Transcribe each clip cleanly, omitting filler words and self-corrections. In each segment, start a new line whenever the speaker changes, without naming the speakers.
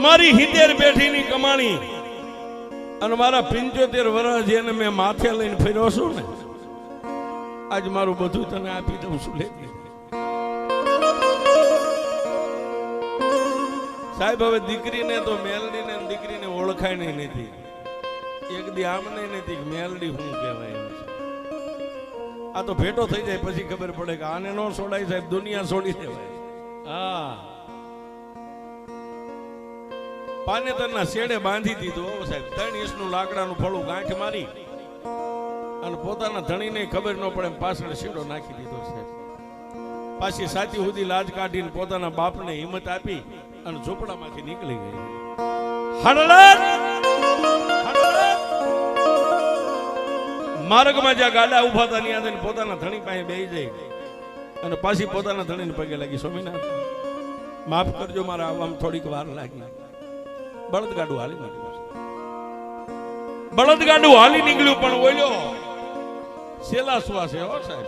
મારી 70 પેઢીની કમાણી અને મારા 75 વર્ષ જેને મેં માથે લઈને ફર્યો છું ને, આજ મારું બધું તને આપી દઉં છું. લે સાહેબ, હવે દીકરીને તો મેલડીને દીકરીને ઓળખાય નહીં નથી. એક દી આમ નહીં નથી મેલડી શું કહેવાય એમ છે. આ તો ભેટો થઈ જાય પછી ખબર પડે કે આને નો છોડાય સાહેબ, દુનિયા છોડી દેવાય. હા, પાનેતરના શેડે બાંધી દીધું સાહેબ. 3 ઇંચનું લાકડાનું ફળું ગાંઠ મારી અને પોતાના ધણીને ખબર ન પડે પાછળ શેડો નાખી દીધો સાહેબ. પાછી સાચી સુધી લાજ કાઢીને પોતાના બાપને હિંમત આપી અને ઝૂંપડામાંથી નીકળી ગઈ. માર્ગમાં જ્યાં ગાડા ઉભા હતા ત્યાં પોતાના ધણી પાસે બેસી જાય અને પાછી પોતાના ધણીને પગે લાગી, સ્વામિનાથ માફ કરજો, મારા આવવામાં થોડીક વાર લાગી. બળદગાડું હાલી નીકળ્યું. બળદગાડું હાલી નીકળ્યું પણ ઓલ્યો સેલા શ્વાસે હો સાહેબ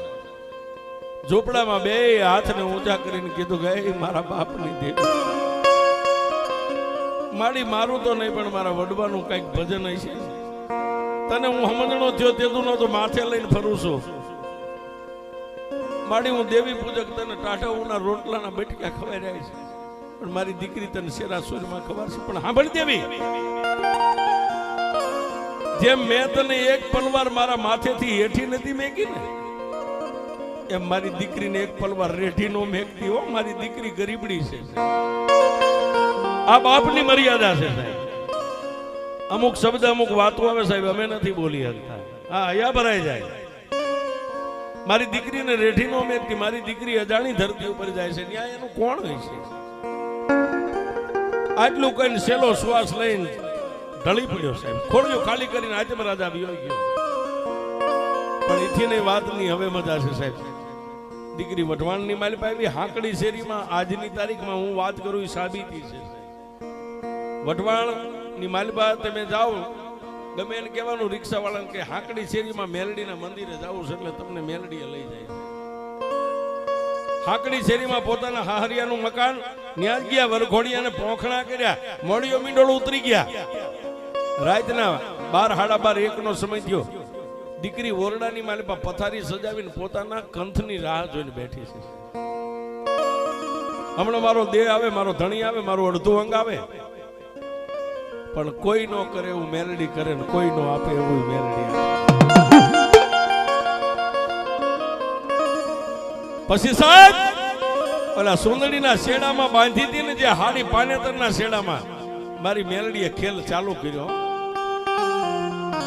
ઝૂંપડામાં બે હાથને ઊંચા કરીને કીધું કે મારા બાપની દેવી, માડી મારું તો નહીં પણ મારા વડવાનું કઈક ભજન હશે. તને હું સમજણો થયો તેતું નતો માથે લઈને ફરું છું. માડી હું દેવી પૂજક, તને ટાઢાઓના રોટલાના બટકા ખવાઈ રહ્યા છે પણ મારી દીકરી તને શેરા સૂરમાં ખવાશે. પણ સાંભળી દેવી, જેમ મેં તને એક પલવાર મારા માથેથી હેઠી નથી મેકી ને, એમ મારી દીકરીને એક પલવાર રેઠી નો મેકતી હો. મારી દીકરી ગરીબડી છે. આ બાપની મર્યાદા છે સાહેબ. અમુક શબ્દ અમુક વાતો આવે સાહેબ અમે નથી બોલી શકતા. હા, અહીંયા ભરાઈ જાય. મારી દીકરીને રેઠી નો મેકતી, મારી દીકરી અજાણી ધરતી ઉપર જાય છે, ત્યાં એનું કોણ હોય છે? આટલું કઈ સેલો શ્વાસ લઈને ઢળી પડ્યો સાહેબ. ખોડ્યો ખાલી કરીને આજે રાજા વિયો ગયો. પણ એથી ની વાતની હવે મજા છે સાહેબ. દીકરી વઢવાણની માલિપા આવી હાંકડી શેરીમાં. આજની તારીખમાં હું વાત કરું એ સાબિતી છે. વઢવાણની માલિપા તમે જાઓ, ગમે એને કહેવાનું રિક્ષાવાળાને કે હાંકડી શેરીમાં મેલડીના મંદિરે જાવું છે એટલે તમને મેલડીએ લઈ જાય. હાંકડી શેરીમાં પોતાના હાહરિયાનું મકાન, ન્યા ગયા વરઘોડિયાને પોખણા કર્યા, મોડિયો મીંડોળ ઉતરી ગયા. રાતના 12 સાડા 12 1 નો સમય થયો. દીકરી ઓરડાની માલિપા પથારી સજાવીને પોતાના કંથની રાહ જોઈને બેઠી છે. હમણાં મારો દેહ આવે, મારો ધણી આવે, મારું અડધું અંગ આવે, પણ કોઈ નો કરે એવું મેલડી કરે ને કોઈ નો આપે એવું મેલડી આપે. પછી સાહેબ ઓલા સુંદડીના શેડામાં બાંધી હતી ને, જે હાડી પાનેતરના શેડામાં મારી મેલડીએ ખેલ ચાલુ કર્યો.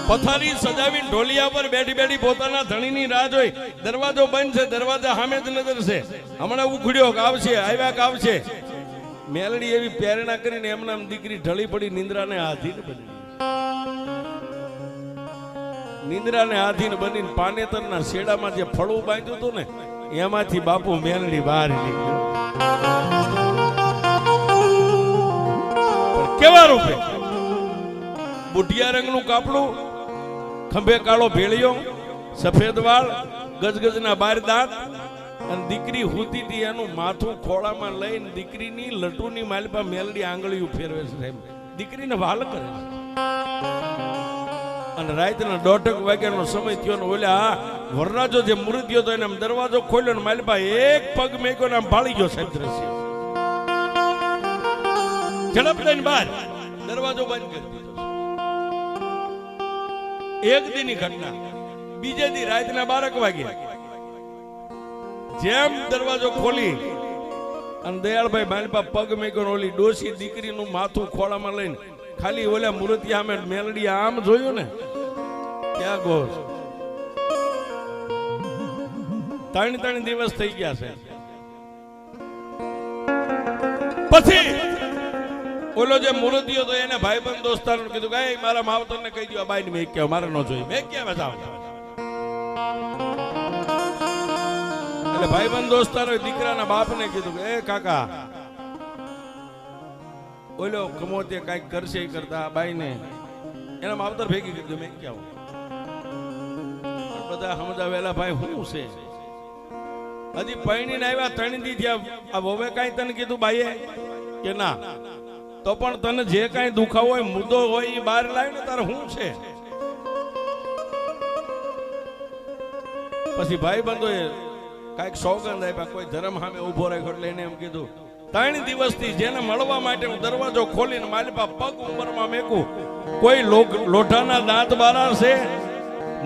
પથારી સજાવીને ઢોલિયા પર બેઠી બેઠી પોતાના ધણીની રાહ જોઈ. દરવાજો બંધ છે, દરવાજા સામે જ નજર છે. હમણાં ઉખડ્યો કે આવશે, આવ્યા કે આવશે. મેલડી એવી પ્રેરણા કરીને એમના દીકરી ઢળી પડી, નિંદ્રાને આધીન બની. નિંદ્રાને આધીન બનીને પાનેતરના શેડામાં જે ફળું બાંધ્યું હતું ને, એમાંથી બાપુ મેલડી બહાર નીકળ્યો. કેવા રૂપે? બુઢિયા રંગનું કાપડું, ખંભે કાળો ભેળિયો, સફેદ વાળ, ગજગજના 12 દાંત, અને દીકરી હુતી હતી એનું માથું ખોળામાં લઈને દીકરીની લટુની માલિપા મેલડી આંગળીઓ ફેરવે છે સાહેબ. દીકરીને વાલ કરે છે. અને રાતના 1:30 વાગ્યાનો સમય થયો ને ઓલા વરરાજો જે મુરદ્યો તો એને દરવાજો ખોલ્યો ને માલિપા એક પગ મેક્યો ને આમ ભાળી ગયો સાહેબ. દ્રશ્ય ઝડપ લઈને બહાર દરવાજો બંધ કરી દીધો. એક દીની ઘટના. બીજે દી રાતના 12 વાગે જેમ દરવાજો ખોલી અને દયાળભાઈ માલિપા પગ મેક્યો, ઓલી ડોસી દીકરીનું માથું ખોળામાં લઈને ખાલી ઓલા મૂર્તિયા સામે મેલડી આમ જોયું ને, ક્યાં ગોસ 3 દિવસ થઈ ગયા છે. પછી ઓલો જે મૂર્તિયો તો એને ભાઈબંધ દોસ્તારને કીધું કે મારા માવતરને કહી દો આ બાઈને મેં ક્યાં મારે ન જોઈ, મેં ક્યાં બતાવ. એટલે ભાઈબંધ દોસ્તારોએ દીકરાના બાપને કીધું કે એ કાકા ઓલો કમોતે કઈક કરશે કરતા બાઈને એના માવતર ભેગી કરી દો, મેં ક્યાં. બધા સમજાવેલા ભાઈ શું છે, હજી પૈણીને આવ્યા 3 દી થયા, આ વવે કાંઈ તને કીધું બાઈએ કે ના? તો પણ તને જે કાંઈ દુખાવો હોય મુદ્દો હોય એ બહાર લાવીને તારે શું છે. પછી ભાઈ બંધોએ કાંઈક સોગંદ આપ્યા, કોઈ ધર્મ સામે ઉભો રાખ્યો એટલે એને એમ કીધું 3 દિવસથી જેને મળવા માટે હું દરવાજો ખોલીને માલિપા પગ ઉંમરમાં મેકું, કોઈ લોઢાના દાંત બારા છે,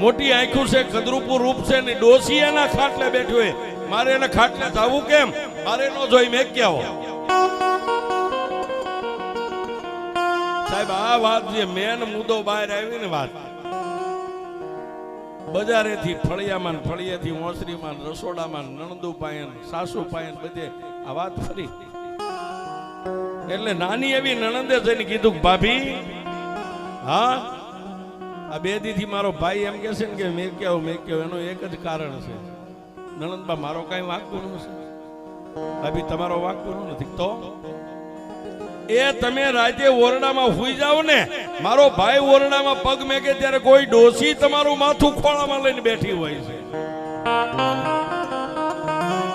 મોટી આંખું છે, કદરૂપું રૂપ છે ને ડોસી એના ખાટલે બેઠ્યો હોય, મારે એને ખાટલે જવું કેમ? મારે નો જોઈ મેં ક્યાં હો. સાહેબ આ વાત જે મેન મુદ્દો બહાર આવી ને વાત, બજારેથી ફળિયામાં ફળિયાથી ઓસરીમાં રસોડામાં નણંદુ પાયન સાસુ પાયન બધે આ વાત ફરી. એટલે નાની એવી નણંદે જઈને કીધું ભાભી, હા આ 2 દીથી મારો ભાઈ એમ કે છે ને કે મેં કેવું એનું એક જ કારણ છે, નણંદબા મારો કઈ વાંકું નથી. ભાભી તમારો વાંકું નથી તો એ તમે રાતે ઓરડામાં હુઈ જાવ ને, મારો ભાઈ ઓરડામાં પગ મેકે ત્યારે કોઈ ડોસી તમારું માથું ખોળામાં લઈને બેઠી હોય છે.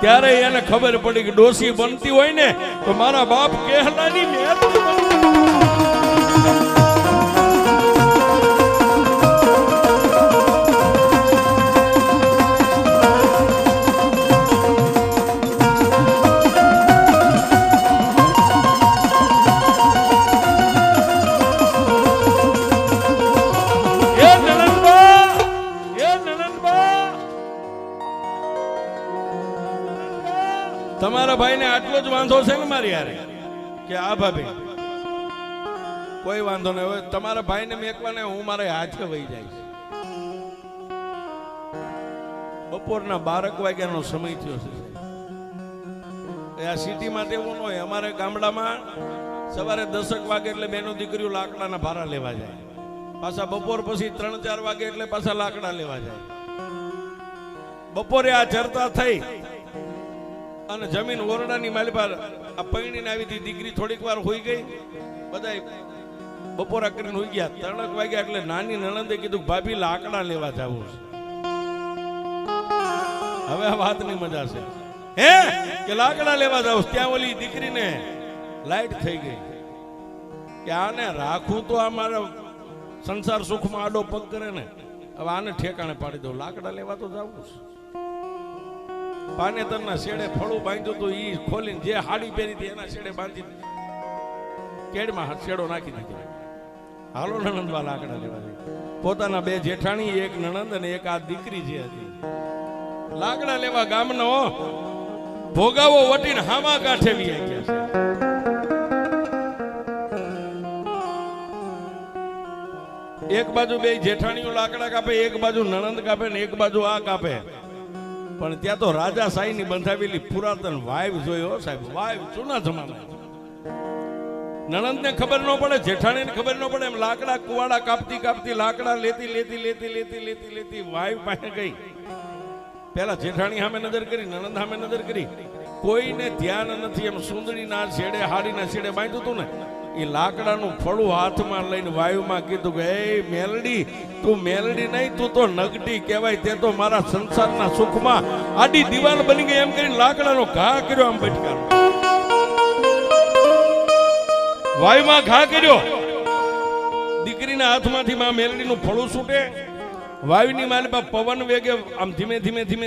ત્યારે એને ખબર પડી કે ડોસી બનતી હોય ને તો મારા બાપ કહેલાની મેં તમારા ભાઈને આટલો જ વાંધો છે ને મારી યારે કે આ ભાભી કોઈ વાંધો નહીં, હવે તમારા ભાઈને મેકવાને હું મારે હાથે વહી જાય છે. બપોરના 12 વાગ્યાનો સમય થયો છે. આ સિટીમાં તેવું ન હોય, અમારે ગામડામાં સવારે 10 વાગે એટલે બેનો દીકરીઓ લાકડાના ભારા લેવા જાય, પાછા બપોર પછી 3-4 વાગે એટલે પાછા લાકડા લેવા જાય. બપોરે આ ચર્ચા થઈ અને જમીન ઓરડાની માલિપા આ પૈણીને આવી હતી દીકરી, થોડીક વાર હોઈ ગઈ, બધા બપોરા કરીને હોઈ ગયા. 3 વાગ્યા એટલે નાની નણંદે કીધું ભાભી લાકડા લેવા જવું છે. હવે આ વાતની મજા છે હે કે લાકડા લેવા જાવ. ત્યાં ઓલી દીકરીને લાઈટ થઈ ગઈ કે આને રાખું તો અમારે સંસાર સુખમાં આડો પગ કરે ને, હવે આને ઠેકાણે પાડી દઉં, લાકડા લેવા તો જવું છે. પાનેતરના શેડે ફળું બાંધ્યું હતું, ઈ ખોલીને જે હાડી પહેરી હતી એના શેડે બાંધી કેડમાં શેડો નાખી દીધો. હાલો નણંદવા લાકડા લેવા જાય. પોતાના 2 જેઠાણી, એક નણંદ અને એક આ દીકરી જે હતી, લાકડા લેવા ગામનો ભોગાવો વટીને હામા કાંઠે વી ગયા છે. એક બાજુ 2 જેઠાણીઓ લાકડા કાપે, એક બાજુ નણંદ કાપે ને એક બાજુ આ કાપે. પણ ત્યાં તો રાજાશાહીની બંધાવેલી પુરાતન વાઇવ જોયો સાહેબ, વાઇવ જૂના જમાના. નણંદને ખબર ન પડે, જેઠાણીને ખબર ન પડે, એમ લાકડા કુવાડા કાપતી કાપતી લાકડા લેતી વાઇવ પાસે ગઈ. પેલા જેઠાણી સામે નજર કરી, નણંદ સામે નજર કરી, કોઈને ધ્યાન નથી. એમ સુંદરીના છેડે હાડીના છેડે બાંધ્યું હતું ને, એ લાકડાનું ફળું હાથમાં લઈને વાયુમાં કીધું કે એ મેલડી, તું મેલડી નહીં, તું તો નગટી કહેવાય, તે તો મારા સંસારના સુખમાં આડી દિવાલ બની ગઈ. એમ કરીને લાકડાનો ઘા કર્યો, આમ બટકારો વાયુમાં ઘા કર્યો. દીકરીના હાથમાંથી માં મેલડીનું ફળું છૂટે, વાયુની માલિપા પવન વેગે આમ ધીમે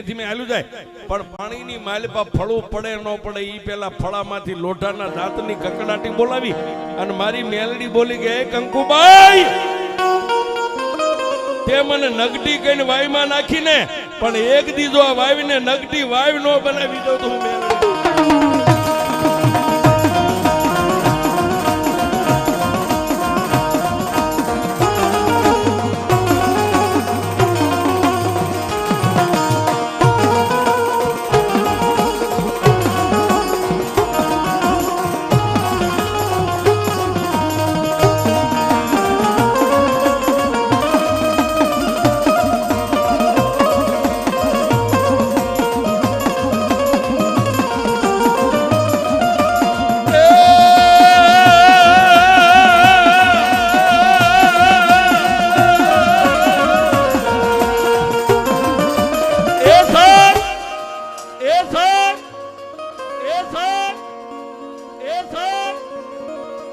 ધીમે હાલ્યું જાય, પણ પાણીની માલિપા ફળું પડે ન પડે ઈ પેલા ફળામાંથી લોઢાના દાંતની કકડાટી બોલાવી અને મારી મેલડી બોલી ગઈ, કંકુબાઈ તે મને નગટી કહીને વાયુમાં નાખીને, પણ એક દીધો આ વાયુને નગટી વાયુ નો બનાવી દઉં તો હું મેલડી.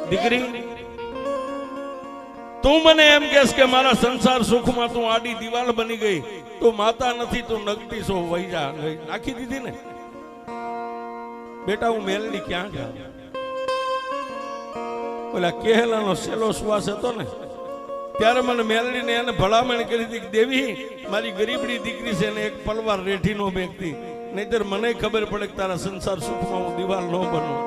દીકરી તું મને એમ કહેશ કે મારા સંસાર સુખમાં તું આડી દિવાલ બની ગઈ, તું માતા નથી, તું નગટી છો, વહી જા. નાખી દીધી ને બેટા. હું મેલડી ક્યાં જા? ઓલા કેહલાનો સેલો શ્વાસ હતો ને ત્યારે મને મેલડીને એને ભલામણ કરી હતી કે દેવી મારી ગરીબડી દીકરી છે ને એક પલવાર રેઠી નો મેકતી, નહીતર મને ખબર પડે કે તારા સંસાર સુખમાં હું દિવાલ ન બનું.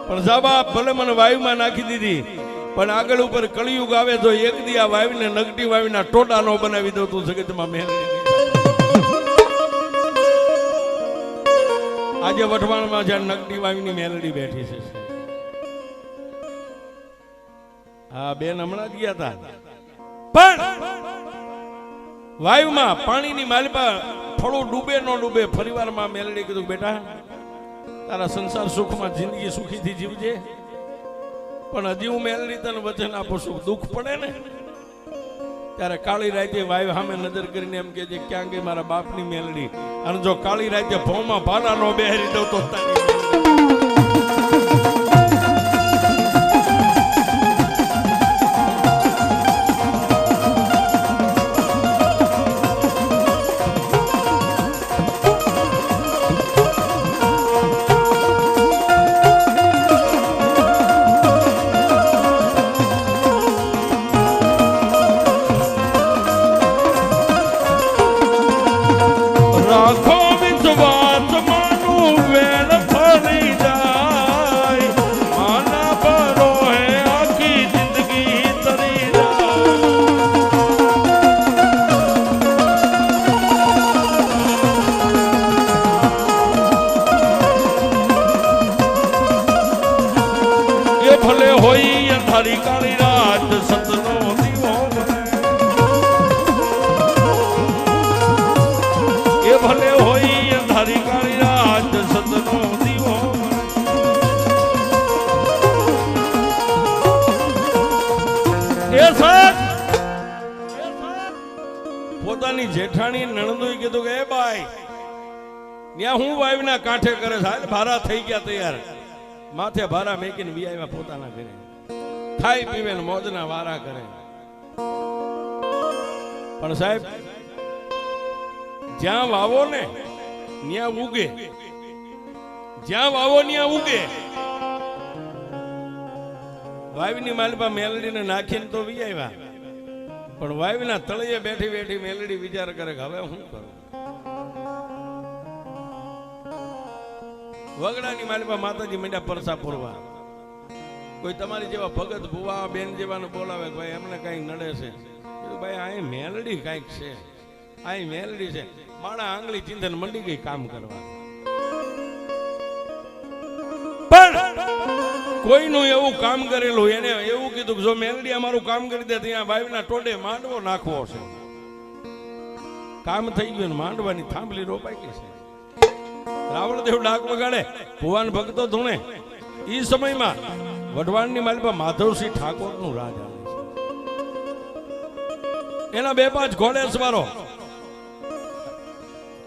પણ જાબા ભલે મને વાયુમાં નાખી દીધી, પણ આગળ ઉપર કળિયુગ આવે તો એક દી આ વાવીને નગટી વાવીના ટોટા નો બનાવી દઉં તું જગતમાં મેલડી. આજે વઢવાણમાં જ્યાં નગટી વાવીની મેલડી બેઠી છે. હા બેન હમણાં જ ગયા હતા, પણ વાયુમાં પાણીની માલિપા થોડું ડૂબે ન ડૂબે ફરીવારમાં મેલડી કીધું બેટા તારા સંસાર સુખમાં જિંદગી સુખીથી જીવજે, પણ હજી હું મેલડી તને વચન આપું છું દુઃખ પડે ને ત્યારે કાળી રાતે વાયુ સામે નજર કરીને એમ કે છે ક્યાં ગઈ મારા બાપની મેલડી, અને જો કાળી રાતે ભોમાં ભાલા નો બેહરી દઉં તો ભલે હોય અંધારી કાળી રાત સતનો દીવો, એ ભલે હોય અંધારી કાળી રાત સતનો દીવો. એ સાથ પોતાની જેઠાણી નણંદોએ કીધું કે એ બાઈ ત્યાં હું વાવીના કાંઠે કરે છે, ભારા થઈ ગયા તૈયાર, માથે ભારા મેકીને વિયામાં પોતાના ઘરે ખાઈ પીવે ને મોજના વારા કરે. પણ સાહેબ જ્યાં વાવો ને ત્યાં ઉગે, જ્યાં વાવો ત્યાં ઉગે. વાવીની માલિપા મેલડીને નાખીને તો વિયાવ્યા, પણ વાવીના તળિયે બેઠી બેઠી મેલડી વિચાર કરે કે હવે શું કરું. વગડાની માલિપા માતાજી મંડ્યા પરસા પૂરવા. કોઈ તમારી જેવા ભગત ભુવા બેન જેવાને બોલાવે ભાઈ એમને કઈ નડે છે, ભાઈ અહીં મેલડી કઈક છે, અહીં મેલડી છે. માણા આંગળી ચિંતન મંડી ગઈ કામ કરવા. પણ કોઈનું એવું કામ કરેલું એને એવું કીધું કે જો મેલડી અમારું કામ કરી દે ત્યાં વાયુના ટોડે માંડવો નાખવો છે. કામ થઈ ગયું ને માંડવાની થાંભલી રોપાઈ ગઈ છે. રાવણદેવ ડાક વગાડે, ભુવાન ભક્તો ધૂણે. એ સમયમાં વઢવાણની માલિપા માધવસિંહ ઠાકોર નું રાજ આવે છે. એના 2-5 ઘોડે સવારો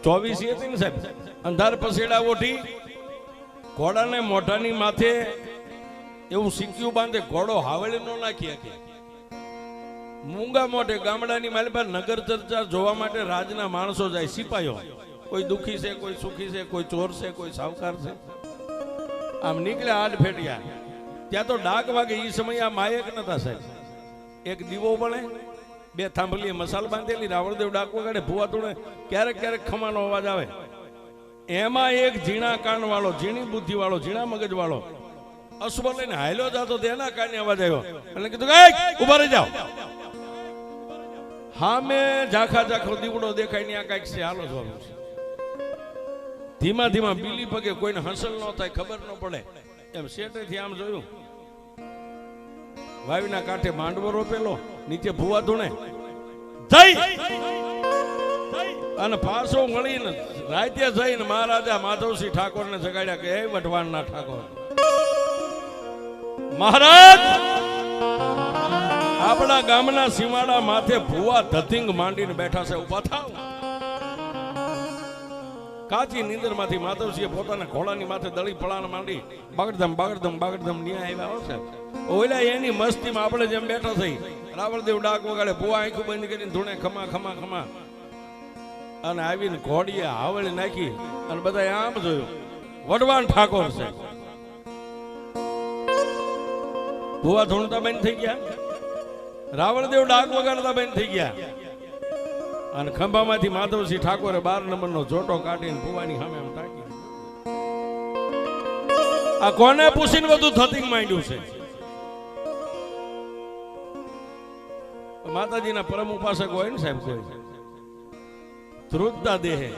24 હતી ને સાહેબ, અંધાર પસેડા ઓઠી ઘોડાને મોઢાની માથે એવું સિક્યું બાંધે, ઘોડો હાવળી નો નાખી શકે. મૂંગા મોઢે ગામડાની માલિપા નગર ચર્ચા જોવા માટે રાજના માણસો જાય, સિપાહીઓ. કોઈ દુખી છે, કોઈ સુખી છે, કોઈ ચોર છે, કોઈ સાવકાર છે. આમ નીકળ્યા આડ ફેટિયા. ત્યાં તો ડાક વાગે. એ સમય આ માયક નતા સાહેબ. એક દીવો બને, 2 થાંભલી મસાલ બાંધેલી, રાવણદેવ ડાક વગાડે, ભુવા તોડે, ક્યારેક ક્યારેક ખમાનો અવાજ આવે. એમાં એક ઝીણા કાન વાળો, ઝીણી બુદ્ધિ વાળો, ઝીણા મગજ વાળો અશ્વ લઈને હાલ્યો જતો, તેના કાને અવાજ આવ્યો. એટલે કીધું ઉભા રહી જાઓ. હા મેં ઝાખા ઝાખો દીવડો દેખાય ને આ કઈક છે, હાલો જોવાનું છે. ધીમા ધીમા બીલી પગે, કોઈને હસલ ન થાય, ખબર ન પડે એમ શેઠેથી આમ જોયું. વાવીના કાંઠે માંડવો રોપેલો, નીચે ભુવા ધૂણે જઈ અને પાછો મળીને રાતે જઈને મહારાજા માધવસિંહ ઠાકોર ને જગાડ્યા કે હે વઢવાણના ઠાકોર મહારાજ, આપણા ગામના સીમાડા માથે ભુવા ધતિંગ માંડીને બેઠા છે, ઉભા થાવ. કાચી નીંદરમાંથી માધવસિંહે પોતાના ઘોડાની માથે દળી પળાણ માંડી બાગડધમ બાગડધમ બાગડધમ ન્યા આવ્યા હશે. ઓલા એની મસ્તીમાં આપણે જેમ બેઠા થઈ રાવળદેવ ડાક વગાડે, ભુવા આંખું બંધ કરીને ધૂણે ખમા ખમા ખમા, અને આવીને ઘોડીએ હાવળી નાખી અને બધા આમ જોયું વઢવાણ ઠાકોર છે. ભુવા ધૂણતા બંધ થઈ ગયા, રાવળદેવ ડાક વગાડતા બંધ થઈ ગયા, અને ખંભામાંથી માધવસિંહ ઠાકોરે 12 નંબરનો જોટો કાઢીને ભુવાની સામે આમ તાકી. આ કોને પૂછીને બધું થતી માંડ્યું છે? માતાજીના પરમ ઉપાસક હોય ને સાહેબ, કોઈ ધ્રુજતા દેહે,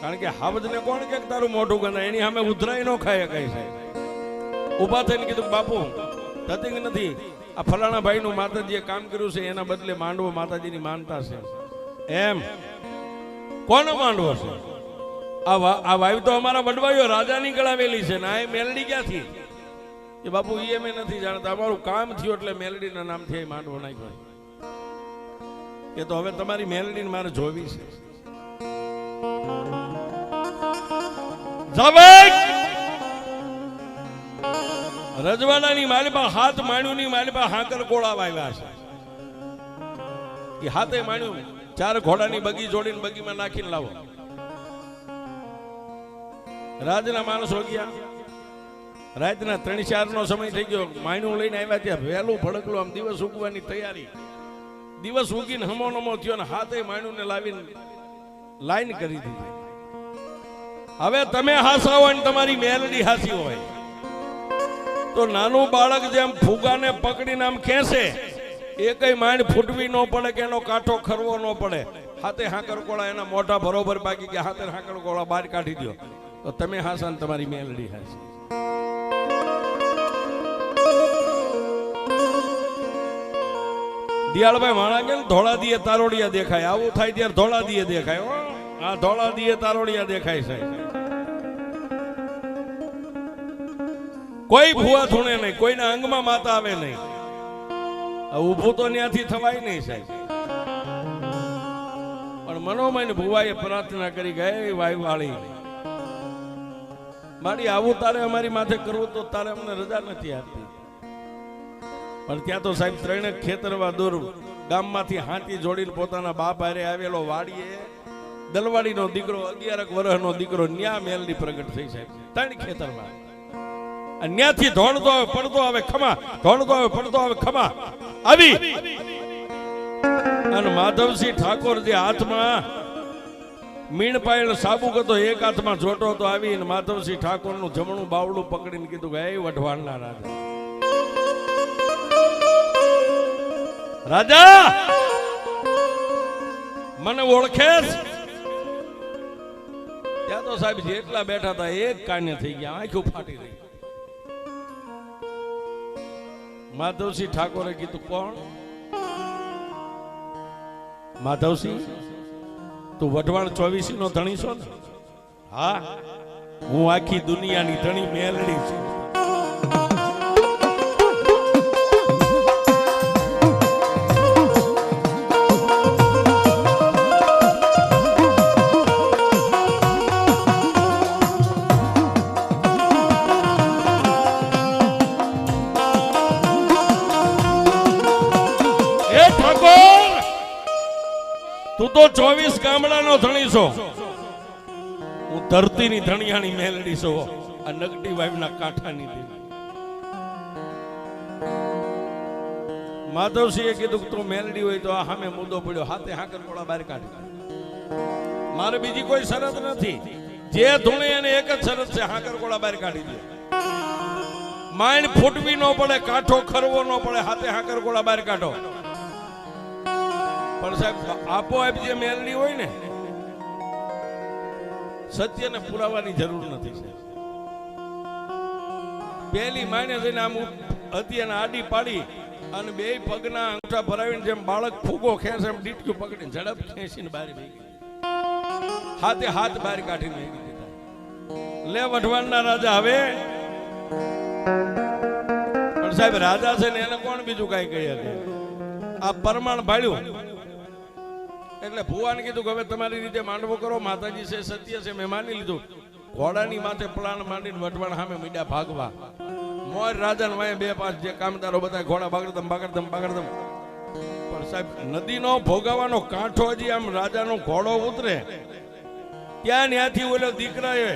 કારણ કે હાવજને કોણ કે તારું મોઢું ગંધાય, એની સામે ઉધરાઈ ન ખાય કઈ સાહેબ. ઉભા થઈને કીધું બાપુ થતી નથી, આ ફલાણા ભાઈનું માતાજીએ કામ કર્યું છે, એના બદલે માંડવો માતાજીની માનતા છે. એમ કોનો માંડવો છે? આ વાયુ તો અમારા વડવાઈઓ રાજાની ગળાવેલી છે ને, આ મેલડી ક્યાંથી? એ બાપુ એ મેં નથી જાણતા, અમારું કામ થયું એટલે મેલડીના નામથી માંડવો નાખ્યો. કે તો હવે તમારી મેલડીને મારે જોવી છે. રજવાડાની માલિપા હાથ માણ્યુંની માલિપા હાકર કોળા વાવ્યા છે. એ હાથે માણ્યું 4 ઘોડાની બગી જોડીને બગીમાં નાખીને લાવો. રાજના માણસો ગયા, રાતના 3-4 નો સમય થઈ ગયો, માણ્યું લઈને આવ્યા ત્યાં વહેલું ભડકલું આમ દિવસ ઉગવાની તૈયારી. દિવસ ઉગીને હમો નમો થયો ને હાથે માણ્યું ને લાવીને લાઈન કરી દીધી. હવે તમે હાસા હોય ને તમારી મેલડી હાસી હોય તો નાનું બાળક જેમ ફુગાને પકડીને આમ ખેંચે, એ કઈ માંડ ફૂટવી ન પડે કે એનો કાંઠો ખરવો ન પડે. હાથે હાકર કોળા એના મોઢા બરોબર બાકી કે હાથે હાકર કોળા બહાર કાઢી દો તો તમે હાસા ને તમારી મેલડી હાસી. દિયાળભાઈ માણા કે ધોળા દીએ તારોડિયા દેખાય, આવું થાય ત્યારે ધોળા દીએ દેખાય. આ ધોળા દીએ તારોડિયા દેખાય છે. કોઈ ભૂવા ધૂણે નહીં, કોઈના અંગમાં માતા આવે નહીં. ઊભું તો ત્યાંથી થવાય નહીં સાહેબ. પણ મનોમય ભુવાએ પ્રાર્થના કરી ગઈ વાયુ વાળી મારી આવું તારે અમારી માથે કરવું તો તારે અમને રજા નથી આપતી. પણ ત્યાં તો સાહેબ 3 ખેતરવા દૂર ગામમાંથી હાથી જોડીને પોતાના બાપ હારે આવેલો વાડીએ દલવાડીનો દીકરો 11 વર્ષનો દીકરો ન્યા મેલડી પ્રગટ થઈ સાહેબ. 3 ખેતરમાં ન્યાથી ધોળતો આવે પડતો આવે ખમા, ધોળતો આવે પડતો આવે ખમા આવી. અને માધવસિંહ ઠાકોર જે હાથમાં મીણ પાયેલ સાબુ હતો, એક હાથમાં જોટો હતો, આવીને માધવસિંહ ઠાકોર નું જમણું બાવડું પકડીને કીધું કે એ વઢવાણના રાજા, રાજા મને ઓળખેસ? ત્યાં તો સાહેબ જેટલા બેઠા હતા એક કાને થઈ ગયા, આંખો ફાટી રહી. માધવસિંહ ઠાકોરે કીધું કોણ? માધવસિંહ તું વઢવાણ 24 નો ધણી છો ને? હા, હું આખી દુનિયાની ધણી મેલડી છું. તું તો 24 ગામડાનો ધણી છો, હું ધરતીની ધણિયાણી મેલડી છું, આ નગડી વાવના કાંઠાની દેવી. માધવસિંહે કીધું કે તું મેલડી હોય તો આ સામે મુદ્દો પડ્યો, હાથે હાકર કોળા બહાર કાઢી. મારે બીજી કોઈ શરત નથી, જે ધૂણે એને એક જ શરત છે, હાકર કોળા બહાર કાઢી દે. માઇન્ડ ફૂટવી ન પડે, કાંઠો ખરવો ન પડે, હાથે હાકર કોળા બહાર કાઢો. પણ સાહેબ આપોઆપ જે મેલડી હોય ને, સત્યને પુરાવાની જરૂર નથી. પહેલી માને જઈને આમ હતી અને આડી પાડી અને 2 પગના અંગૂઠા ભરાવીને જેમ બાળક ફૂગો ખેંચે એમ ડીટક્યું પકડીને ઝડપ ખેંચીને બહાર ભેગી, હાથે હાથ બહાર કાઢીને ભેગી દીધા. લે વઢવાણના રાજા. હવે પણ સાહેબ રાજા છે ને એને કોણ બીજું કઈ કહી શકે? આ પરમાણ ભાળ્યું એટલે ભુવાને કીધું કે હવે તમારી રીતે માંડવો કરો, માતાજી છે સત્ય છે, મેં માની લીધું. ઘોડાની માથે પ્લાન માંડીને વઢવાણ સામે મીડા ભાગવા. મોર રાજા ને બે પાંચ જે કામદારો બધા ઘોડા ભાગડતમ ભાગડતમ ભાગડતમ. પણ સાહેબ નદીનો ભોગાવાનો કાંઠો હજી આમ રાજાનો ઘોડો ઉતરે ત્યાં ત્યાંથી ઓલો દીકરાએ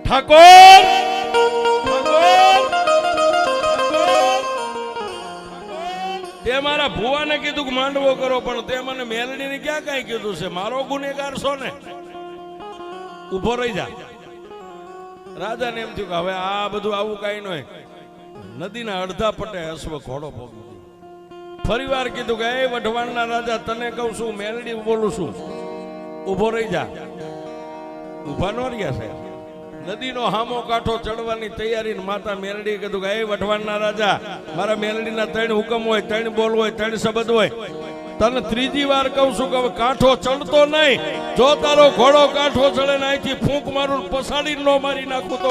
ઠાકોર તે મારા ભુવાને કીધું કે માંડવો કરો, પણ તે મને મેલડીને ક્યાં કઈ કીધું છે? મારો ગુનેગાર છો ને, ઉભો રહી જા. રાજાને એમ થયું કે હવે આ બધું આવું કઈ નહીં. નદીના અડધા પટે અશ્વ ઘોડો ભોગવ્યો. ફરી વાર કીધું કે એ વઢવાણના રાજા તને કહું છું, મેલડી બોલું છું, ઉભો રહી જા. ઉભા નો રહ્યા સાહેબ. નદીનો હામો કાંઠો ચડવાની તૈયારી. માતા મેલડી કીધું કે એ વઢવાણના રાજા, મારા મેલડીના 3 હુકમ હોય, 3 બોલ હોય, 3 શબ્દ હોય. તને ત્રીજી વાર કહું છું કે કાંઠો ચડતો નહીં. જો તારો ઘોડો કાંઠો ચડે ને અહીંથી ફૂંક મારું પસાડી નો મારી નાખું તો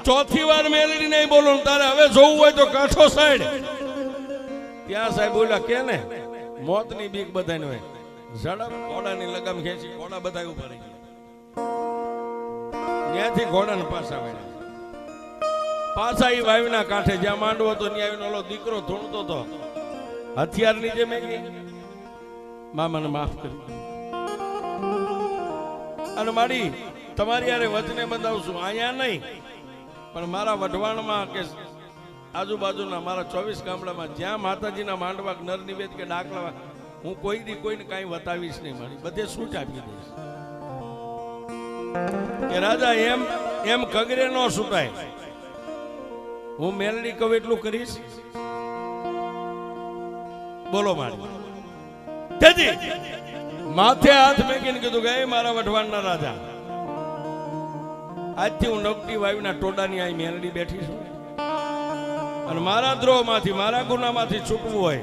ચોથી વાર મેલડી નહીં બોલું. તારે હવે જોવું હોય તો કાંઠો સાઈડ. ત્યાં સાહેબ બોલ્યા કે ને મોતની બીક બધાને હોય. ઝડપ ઘોડાની લગામ ખેંચી ઘોડા બધા ઉભા રહી ગયા. ત્યાંથી ઘોડાને પાછા વળ્યા. પાછા એ વાવીના કાંઠે જ્યાં માંડવો હતો ત્યાં આવીને ઓલો દીકરો ધૂણતો હતો. હથિયાર નીચે મેં ગઈ, મામાને માફ કરી. અને મારી તમારી યારે વચને બતાવશું, અહીંયા નહીં પણ મારા વઢવાણમાં કે આજુબાજુના મારા 24 ગામડામાં જ્યાં માતાજીના માંડવા નર નિવેદ કે ડાકલા, હું કોઈ દી કોઈને કાંઈ બતાવીશ નહીં. મારી બધે છૂટ આપી દઈશ કે રાજા એમ કગરે નો છૂટાય. હું મેલડી કહું એટલું કરીશ. બોલો મારી માથે હાથ મેકીને કીધું કે મારા વઢવાણના રાજા, આજથી હું નકટી વાવીના ટોડાની આ મેલડી બેઠી છું. અને મારા દ્રોહમાંથી, મારા ગુનામાંથી છૂટવું હોય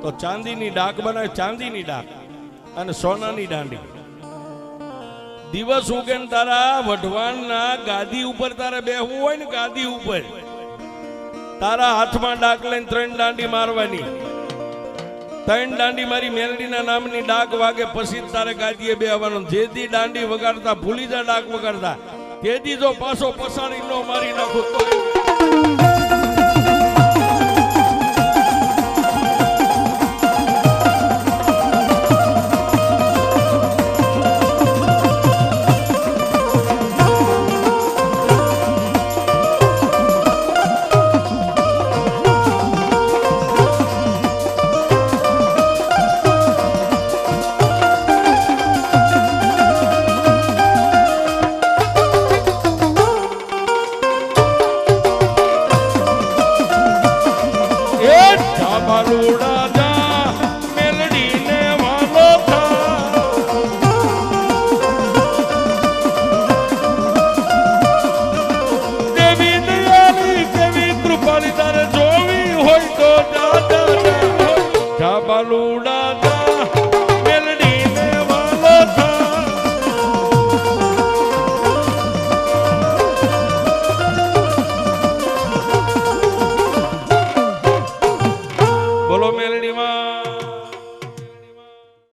તો ચાંદીની ડાક બનાવે, ચાંદીની ડાક અને સોનાની દાંડી. દિવસ ઉગે ને તારા વઢવાણના ગાદી ઉપર તારે બેહવું હોય ને, ગાદી ઉપર તારા હાથમાં ડાક લઈને 3 દાંડી મારવાની. 3 દાંડી મારી મેલડીના નામની ડાક વાગે પછી તારે ગાદીએ બેહવાનું. જેથી દાંડી વગાડતા ભૂલી જા ડાક વગાડતા, તેથી જો પાછો પસાડી નો મારી નાખું તો